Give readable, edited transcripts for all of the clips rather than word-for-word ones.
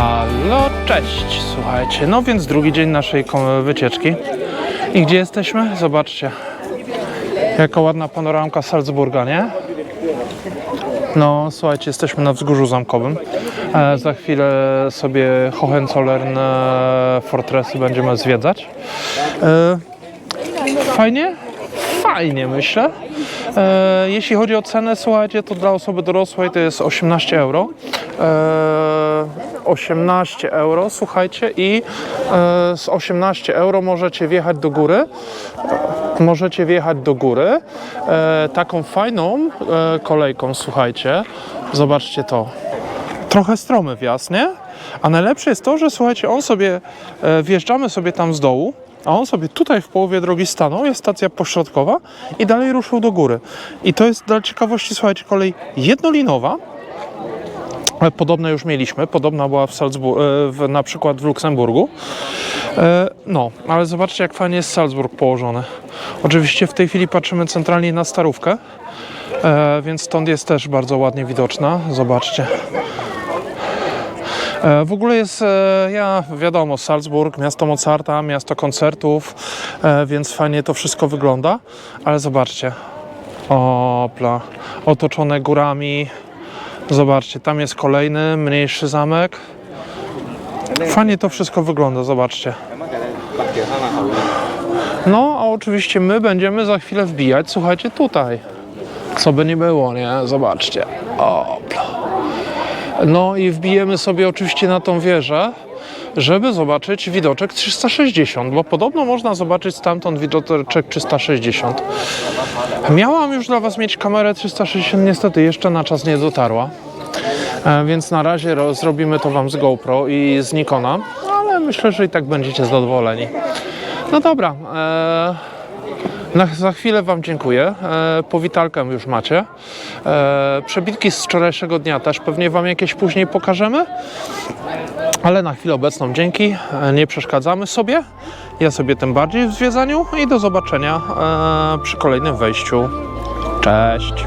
Halo, cześć, słuchajcie, no więc drugi dzień naszej wycieczki. I gdzie jesteśmy? Zobaczcie, jaka ładna panoramka Salzburga, nie? No, słuchajcie, jesteśmy na wzgórzu zamkowym. Za chwilę sobie Hohenzollern fortresy będziemy zwiedzać. Fajnie? Fajnie, myślę. Jeśli chodzi o cenę, słuchajcie, to dla osoby dorosłej to jest 18 euro. 18 euro, słuchajcie, i z 18 euro możecie wjechać do góry. Taką fajną kolejką, słuchajcie. Zobaczcie to. Trochę stromy wjazd, nie? A najlepsze jest to, że słuchajcie, wjeżdżamy sobie tam z dołu, a on sobie tutaj w połowie drogi stanął, jest stacja pośrodkowa i dalej ruszył do góry. I to jest dla ciekawości, słuchajcie, kolej jednolinowa. Podobne już mieliśmy, podobna była na przykład w Luksemburgu. No, ale zobaczcie, jak fajnie jest Salzburg położony. Oczywiście w tej chwili patrzymy centralnie na Starówkę, więc stąd jest też bardzo ładnie widoczna. Zobaczcie. W ogóle jest, wiadomo, Salzburg, miasto Mozarta, miasto koncertów, więc fajnie to wszystko wygląda. Ale zobaczcie, opla, otoczone górami. Zobaczcie, tam jest kolejny, mniejszy zamek. Fajnie to wszystko wygląda, zobaczcie. No, a oczywiście my będziemy za chwilę wbijać, słuchajcie, tutaj. Co by nie było, nie? Zobaczcie. Opla. No i wbijemy sobie oczywiście na tą wieżę, żeby zobaczyć widoczek 360, bo podobno można zobaczyć stamtąd widoczek 360. Miałam już dla Was mieć kamerę 360, niestety jeszcze na czas nie dotarła, więc na razie zrobimy to Wam z GoPro i z Nikona, ale myślę, że i tak będziecie zadowoleni. No dobra, za chwilę Wam dziękuję. Powitalkę już macie. Przebitki z wczorajszego dnia też pewnie Wam jakieś później pokażemy. Ale na chwilę obecną dzięki. Nie przeszkadzamy sobie. Ja sobie tym bardziej w zwiedzaniu i do zobaczenia przy kolejnym wejściu. Cześć!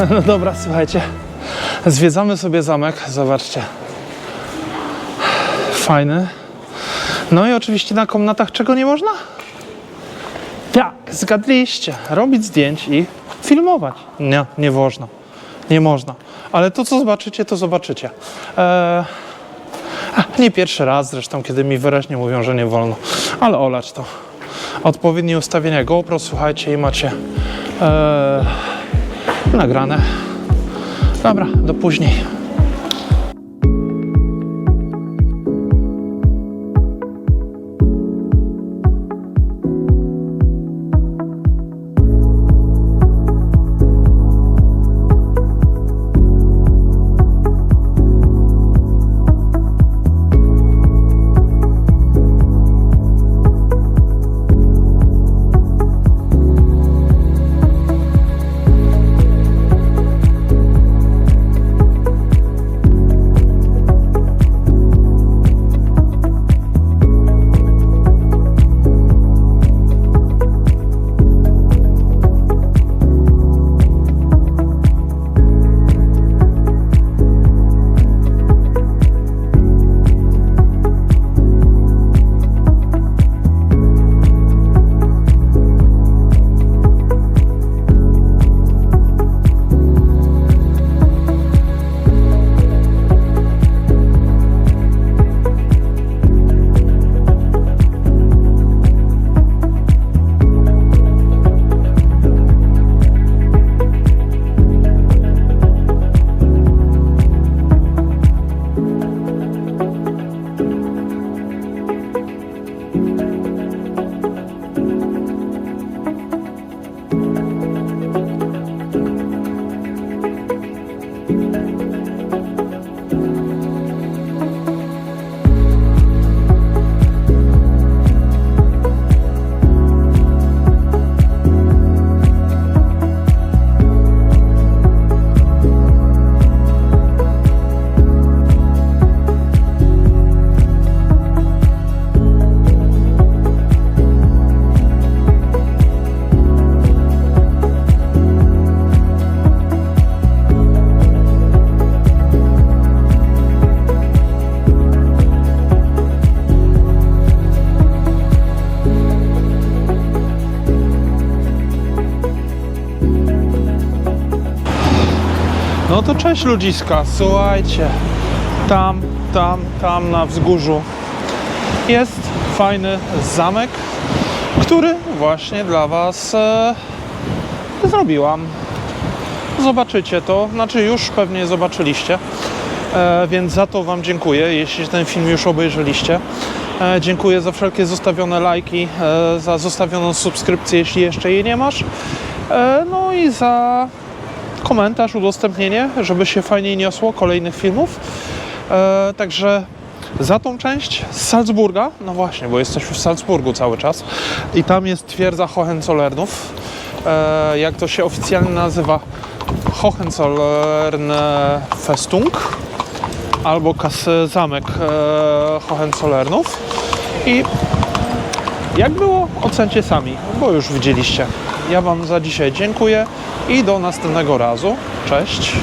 No dobra, słuchajcie. Zwiedzamy sobie zamek. Zobaczcie. Fajny. No i oczywiście na komnatach czego nie można? Tak, zgadliście. Robić zdjęć i filmować. Nie, nie można. Nie można. Ale to, co zobaczycie, to zobaczycie. Nie pierwszy raz zresztą, kiedy mi wyraźnie mówią, że nie wolno. Ale olać to. Odpowiednie ustawienia GoPro, słuchajcie, i macie nagrane. Dobra, do później. No to cześć ludziska, słuchajcie, tam na wzgórzu jest fajny zamek, który właśnie dla Was zrobiłam. Zobaczycie to, znaczy już pewnie zobaczyliście, więc za to Wam dziękuję, jeśli ten film już obejrzeliście. Dziękuję za wszelkie zostawione lajki, za zostawioną subskrypcję, jeśli jeszcze jej nie masz, no i za komentarz, udostępnienie, żeby się fajniej niosło kolejnych filmów. Także za tą część z Salzburga, no właśnie, bo jesteśmy w Salzburgu cały czas i tam jest twierdza Hohenzollernów, jak to się oficjalnie nazywa, Hohenzollerne Festung albo Zamek Hohenzollernów. I jak było, ocencie sami, bo już widzieliście. Ja Wam za dzisiaj dziękuję i do następnego razu. Cześć!